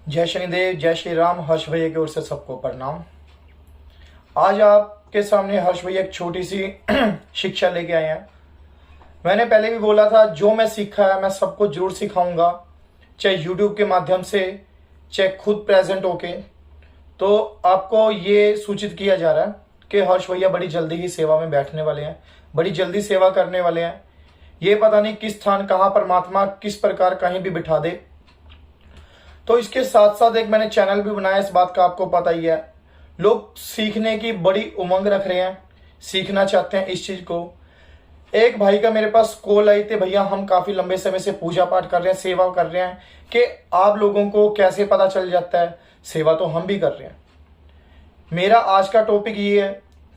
जय शनिदेव, जय श्री राम। हर्ष भैया की ओर से सबको प्रणाम। आज आपके सामने हर्ष भैया एक छोटी सी शिक्षा लेके आए हैं। मैंने पहले भी बोला था, जो मैं सीखा है मैं सबको जरूर सिखाऊंगा, चाहे यूट्यूब के माध्यम से, चाहे खुद प्रेजेंट होके। तो आपको ये सूचित किया जा रहा है कि हर्ष भैया बड़ी जल्दी ही सेवा में बैठने वाले हैं, बड़ी जल्दी सेवा करने वाले हैं। ये पता नहीं किस स्थान, कहाँ परमात्मा किस प्रकार कहीं भी बिठा दे। तो इसके साथ साथ एक मैंने चैनल भी बनाया, इस बात का आपको पता ही है। लोग सीखने की बड़ी उमंग रख रहे हैं, सीखना चाहते हैं इस चीज को। एक भाई का मेरे पास कॉल आई थी, भैया हम काफी लंबे समय से पूजा पाठ कर रहे हैं, सेवा कर रहे हैं, कि आप लोगों को कैसे पता चल जाता है? सेवा तो हम भी कर रहे हैं। मेरा आज का टॉपिक ये है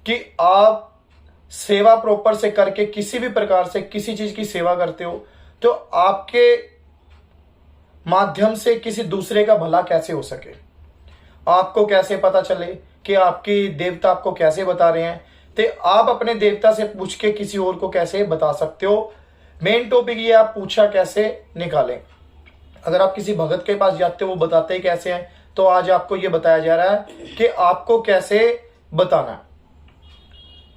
कि आप सेवा प्रॉपर से करके किसी भी प्रकार से किसी चीज की सेवा करते हो तो आपके माध्यम से किसी दूसरे का भला कैसे हो सके। आपको कैसे पता चले कि आपकी देवता आपको कैसे बता रहे हैं, तो आप अपने देवता से पूछ के किसी और को कैसे बता सकते हो। मेन टॉपिक ये, आप पूछा कैसे निकालें। अगर आप किसी भगत के पास जाते हो, वो बताते ही कैसे हैं, तो आज आपको ये बताया जा रहा है कि आपको कैसे बताना है।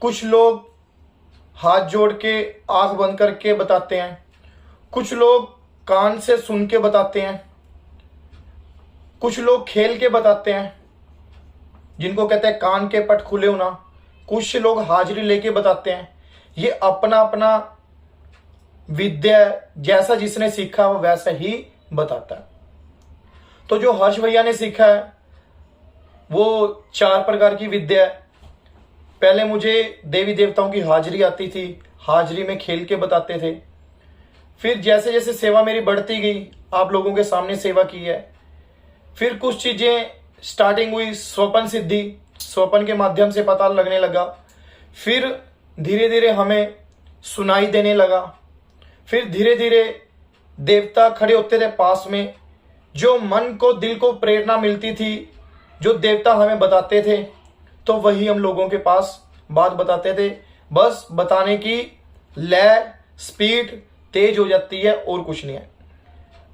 कुछ लोग हाथ जोड़ के आंख बंद करके बताते हैं, कुछ लोग कान से सुन के बताते हैं, कुछ लोग खेल के बताते हैं जिनको कहते हैं कान के पट खुले होना, कुछ लोग हाजिरी लेके बताते हैं। ये अपना अपना विद्या है, जैसा जिसने सीखा वो वैसा ही बताता है। तो जो हर्ष भैया ने सीखा है वो 4 प्रकार की विद्या है। पहले मुझे देवी देवताओं की हाजिरी आती थी, हाजिरी में खेल के बताते थे। फिर जैसे जैसे सेवा मेरी बढ़ती गई, आप लोगों के सामने सेवा की है। फिर कुछ चीजें स्टार्टिंग हुई, स्वप्न सिद्धि, स्वप्न के माध्यम से पता लगने लगा। फिर धीरे धीरे हमें सुनाई देने लगा। फिर धीरे धीरे देवता खड़े होते थे पास में, जो मन को, दिल को प्रेरणा मिलती थी, जो देवता हमें बताते थे, तो वही हम लोगों के पास बात बताते थे। बस बताने की लय, स्पीड तेज हो जाती है और कुछ नहीं है।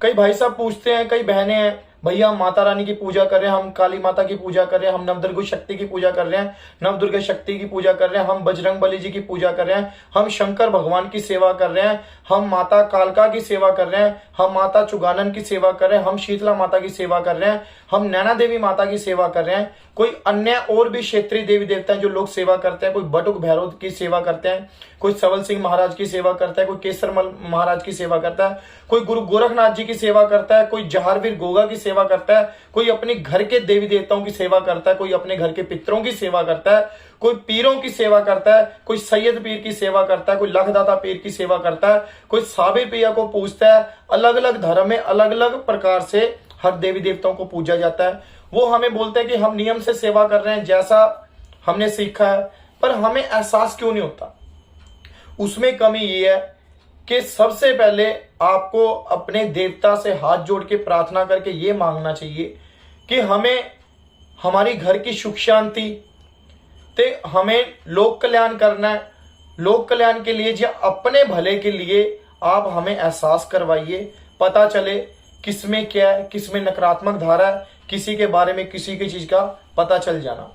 कई भाई साहब पूछते हैं, कई बहनें हैं, भैया हम माता रानी की पूजा कर रहे हैं, हम काली माता की पूजा कर रहे हैं, हम नवदुर्गा शक्ति की पूजा कर रहे हैं, नवदुर्गा शक्ति की पूजा कर रहे हैं, हम बजरंग बली जी की पूजा कर रहे हैं, हम शंकर भगवान की सेवा कर रहे हैं, हम माता कालका की सेवा कर रहे हैं, हम माता चुगानन की सेवा कर रहे हैं, हम शीतला माता की सेवा कर रहे हैं, हम नैना देवी माता की सेवा कर रहे हैं। कोई अन्य और भी क्षेत्रीय देवी देवता हैं जो लोग सेवा करते हैं। कोई बटुक भैरव की सेवा करते हैं, कोई सबल सिंह महाराज की सेवा करता है, कोई केसरमल महाराज की सेवा करता है, कोई गुरु गोरखनाथ जी की सेवा करता है, कोई जहारवीर गोगा की सेवा करता है, कोई अपने घर के देवी देवताओं की सेवा करता है, कोई अपने घर के पितरों की सेवा करता है, कोई पीरों की सेवा करता है, कोई सैयद पीर की सेवा करता है, कोई लखदाता पीर की सेवा करता है, कोई साबिर पिया को पूजता है। अलग अलग धर्म में अलग अलग प्रकार से हर देवी देवताओं को पूजा जाता है। वो हमें बोलते हैं कि हम नियम से सेवा कर रहे हैं, जैसा हमने सीखा है, पर हमें एहसास क्यों नहीं होता। उसमें कमी ये है कि सबसे पहले आपको अपने देवता से हाथ जोड़ के प्रार्थना करके ये मांगना चाहिए कि हमें हमारी घर की सुख शांति, ते हमें लोक कल्याण करना है। लोक कल्याण के लिए या अपने भले के लिए आप हमें एहसास करवाइए, पता चले किसमें क्या है, किसमें नकारात्मक धारा है, किसी के बारे में किसी की चीज का पता चल जाना।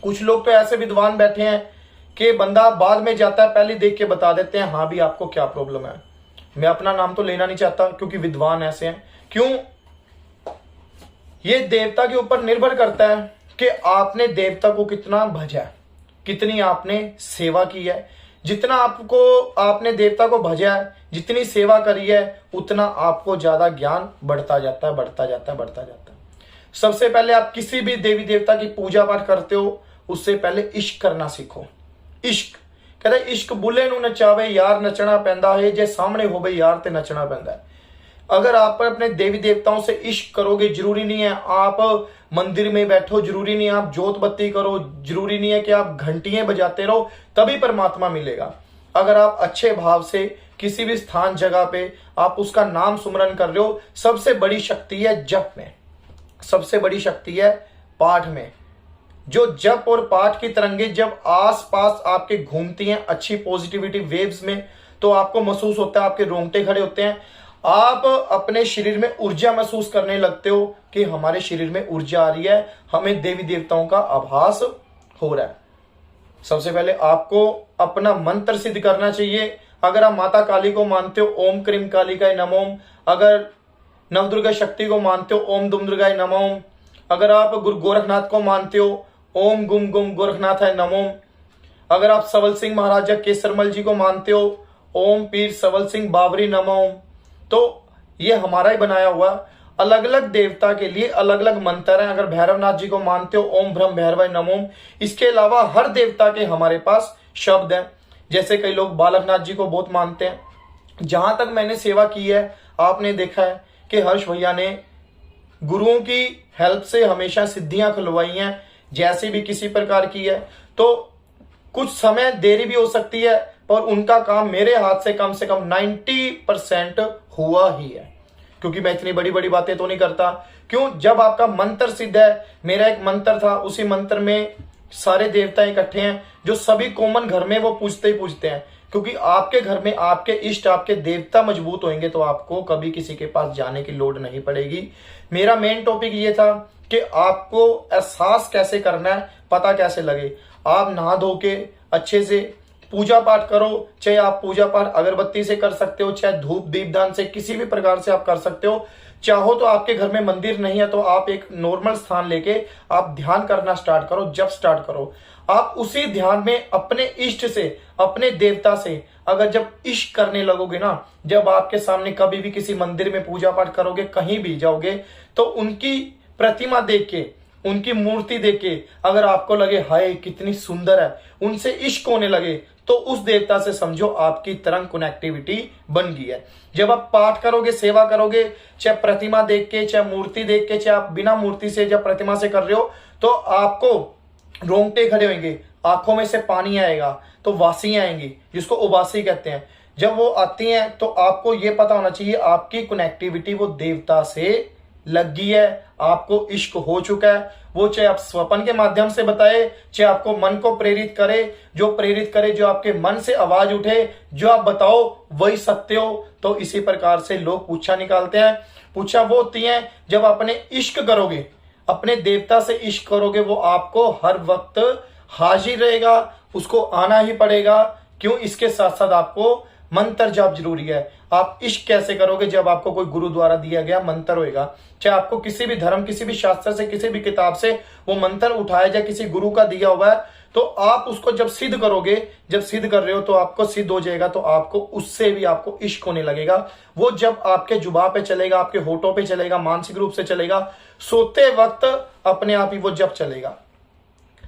कुछ लोग तो ऐसे विद्वान बैठे हैं कि बंदा बाद में जाता है, पहले देख के बता देते हैं, हाँ भी आपको क्या प्रॉब्लम है। मैं अपना नाम तो लेना नहीं चाहता क्योंकि विद्वान ऐसे हैं। क्यों? ये देवता के ऊपर निर्भर करता है कि आपने देवता को कितना भजा है, कितनी आपने सेवा की है। जितना आपने देवता को भजा है, जितनी सेवा करी है, उतना आपको ज्यादा ज्ञान बढ़ता जाता है, बढ़ता जाता है, बढ़ता जाता है। सबसे पहले आप किसी भी देवी देवता की पूजा पाठ करते हो, उससे पहले इश्क करना सीखो। इश्क कहते, इश्क बुले नू नचावे यार नचना पैंदा है, जे सामने हो भाई यार ते नचना पैंदा है। अगर आप अपने देवी देवताओं से इश्क करोगे, जरूरी नहीं है आप मंदिर में बैठो, जरूरी नहीं है आप जोत बत्ती करो, जरूरी नहीं है कि आप घंटियां बजाते रहो, तभी परमात्मा मिलेगा। अगर आप अच्छे भाव से किसी भी स्थान जगह पे आप उसका नाम सुमरन कर रहे हो, सबसे बड़ी शक्ति है जप में, सबसे बड़ी शक्ति है पाठ में। जो जप और पाठ की तरंगे जब आस पास आपके घूमती हैं अच्छी पॉजिटिविटी वेव्स में, तो आपको महसूस होता है, आपके रोंगटे खड़े होते हैं। आप अपने शरीर में ऊर्जा महसूस करने लगते हो कि हमारे शरीर में ऊर्जा आ रही है, हमें देवी देवताओं का आभास हो रहा है। सबसे पहले आपको अपना मंत्र सिद्ध करना चाहिए। अगर आप माता काली को मानते हो, ओम क्रीम कालिकाय नमः ओम। अगर नवदुर्गा शक्ति को मानते हो, ओम दुम दुर्गाय नमः ओम। अगर आप गुरु गोरखनाथ को मानते हो, ओम गुम गुम गोरखनाथाय नमः ओम। अगर आप सवल सिंह महाराजा केसरमल जी को मानते हो, ओम पीर सवल सिंह बाबरी नमः ओम। तो ये हमारा ही बनाया हुआ, अलग अलग देवता के लिए अलग अलग मंत्र हैं। अगर भैरवनाथ जी को मानते हो, ओम ब्रह्म भैरवाय नमः ओम। इसके अलावा हर देवता के हमारे पास शब्द हैं। जैसे कई लोग बालकनाथ जी को बहुत मानते हैं। जहां तक मैंने सेवा की है, आपने देखा है कि हर्ष भैया ने गुरुओं की हेल्प से हमेशा सिद्धियां खुलवाई हैं, जैसे भी किसी प्रकार की है। तो कुछ समय देरी भी हो सकती है, पर उनका काम मेरे हाथ से कम 90% हुआ ही है, क्योंकि मैं इतनी बड़ी बड़ी बातें तो नहीं करता। क्यों? जब आपका मंत्र सिद्ध है, मेरा एक मंत्र था, उसी मंत्र में सारे देवता इकट्ठे हैं, जो सभी कॉमन घर में वो पूछते ही पूछते हैं। क्योंकि आपके घर में आपके इष्ट, आपके देवता मजबूत होंगे तो आपको कभी किसी के पास जाने की लोड नहीं पड़ेगी। मेरा मेन टॉपिक ये था कि आपको एहसास कैसे करना है, पता कैसे लगे। आप नहा धो के अच्छे से पूजा पाठ करो, चाहे आप पूजा पाठ अगरबत्ती से कर सकते हो, चाहे धूप दीपदान से, किसी भी प्रकार से आप कर सकते हो। चाहो तो आपके घर में मंदिर नहीं है तो आप एक नॉर्मल स्थान लेके आप ध्यान करना स्टार्ट करो। जब स्टार्ट करो, आप उसी ध्यान में अपने इष्ट से, अपने देवता से अगर जब इष्ट करने लगोगे ना, जब आपके सामने कभी भी किसी मंदिर में पूजा पाठ करोगे, कहीं भी जाओगे, तो उनकी प्रतिमा देख के, उनकी मूर्ति देख के अगर आपको लगे हाय कितनी सुंदर है, उनसे इश्क होने लगे, तो उस देवता से समझो आपकी तरंग कनेक्टिविटी बन गई है। जब आप पाठ करोगे, सेवा करोगे, चाहे प्रतिमा देख के, चाहे मूर्ति देख के, चाहे आप बिना मूर्ति से, जब प्रतिमा से कर रहे हो, तो आपको रोंगटे खड़े होंगे, आंखों में से पानी आएगा, तो वासियां आएंगी, जिसको उबासी कहते हैं। जब वो आती हैं तो आपको ये पता होना चाहिए आपकी कनेक्टिविटी वो देवता से लग गई है, आपको इश्क हो चुका है। वो चाहे आप स्वप्न के माध्यम से बताए, चाहे आपको मन को प्रेरित करे, जो प्रेरित करे, जो आपके मन से आवाज उठे, जो आप बताओ वही सत्य हो। तो इसी प्रकार से लोग पूछा निकालते हैं। पूछा वो होती है जब अपने इश्क करोगे, अपने देवता से इश्क करोगे, वो आपको हर वक्त हाजिर रहेगा, उसको आना ही पड़ेगा। क्यों? इसके साथ साथ आपको मंत्र जाप जरूरी है। आप इश्क कैसे करोगे? जब आपको कोई गुरु द्वारा दिया गया मंत्र होएगा, चाहे आपको किसी भी धर्म, किसी भी शास्त्र से, किसी भी किताब से वो मंत्र उठाया जाए, किसी गुरु का दिया हुआ है, तो आप उसको जब सिद्ध करोगे, जब सिद्ध कर रहे हो तो आपको सिद्ध हो जाएगा, तो आपको उससे भी आपको इश्क होने लगेगा। वो जब आपके जुबान पे चलेगा, आपके होठों पे चलेगा, मानसिक रूप से चलेगा, सोते वक्त अपने आप ही वो जप चलेगा।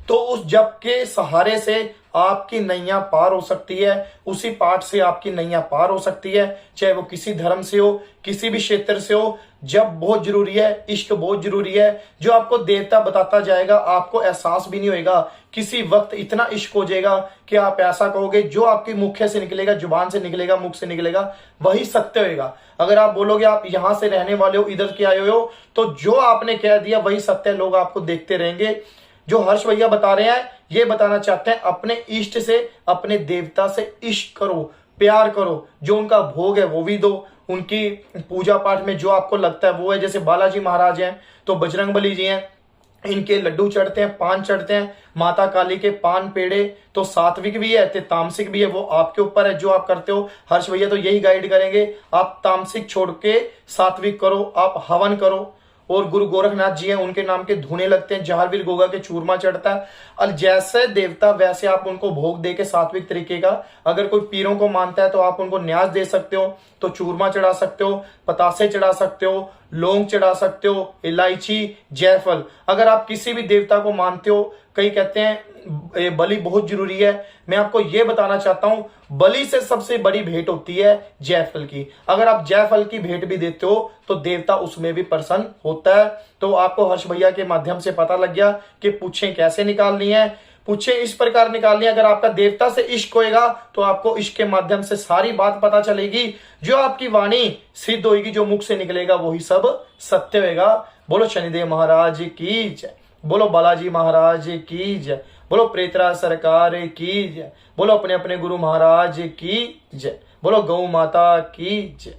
तो उस जप के सहारे से आपकी नैया पार हो सकती है, उसी पाठ से आपकी नैया पार हो सकती है, चाहे वो किसी धर्म से हो, किसी भी क्षेत्र से हो। जब बहुत जरूरी है, इश्क बहुत जरूरी है, जो आपको देवता बताता जाएगा, आपको एहसास भी नहीं होएगा। किसी वक्त इतना इश्क हो जाएगा कि आप ऐसा कहोगे, जो आपकी मुख से निकलेगा, जुबान से निकलेगा, मुख से निकलेगा, वही सत्य होएगा। अगर आप बोलोगे आप यहां से रहने वाले हो, इधर के आए हो, तो जो आपने कह दिया वही सत्य, लोग आपको देखते रहेंगे। जो हर्ष भैया बता रहे हैं, ये बताना चाहते हैं अपने इष्ट से, अपने देवता से इश्क करो, प्यार करो, जो उनका भोग है वो भी दो, उनकी पूजा पाठ में जो आपको लगता है वो है। जैसे बालाजी महाराज हैं तो बजरंगबली जी हैं, इनके लड्डू चढ़ते हैं, पान चढ़ते हैं। माता काली के पान पेड़े तो सात्विक भी है, तो तामसिक भी है, वो आपके ऊपर है जो आप करते हो। हर्ष भैया तो यही गाइड करेंगे, आप तामसिक छोड़ के सात्विक करो, आप हवन करो। और गुरु गोरखनाथ जी हैं, उनके नाम के धुने लगते हैं, जहारवीर गोगा के चूरमा चढ़ता है। और जैसे देवता वैसे आप उनको भोग दे के सात्विक तरीके का, अगर कोई पीरों को मानता है तो आप उनको न्यास दे सकते हो, तो चूरमा चढ़ा सकते हो, पतासे चढ़ा सकते हो, लौंग चढ़ा सकते हो, इलायची, जायफल। अगर आप किसी भी देवता को मानते हो, कई कहते हैं बलि बहुत जरूरी है, मैं आपको यह बताना चाहता हूं, बलि से सबसे बड़ी भेंट होती है जायफल की। अगर आप जायफल की भेंट भी देते हो तो देवता उसमें भी प्रसन्न होता है। तो आपको हर्ष भैया के माध्यम से पता लग गया कि पूछें कैसे निकालनी है। पूछें इस प्रकार निकालनी है, अगर आपका देवता से इश्क होएगा तो आपको इश्क के माध्यम से सारी बात पता चलेगी, जो आपकी वाणी सिद्ध होगी, जो मुख से निकलेगा वही सब सत्य होगा। बोलो शनिदेव महाराज की जय, बोलो बालाजी महाराज की जय, बोलो प्रेतराज सरकार की जय, बोलो अपने अपने गुरु महाराज की जय, बोलो गौ माता की जय।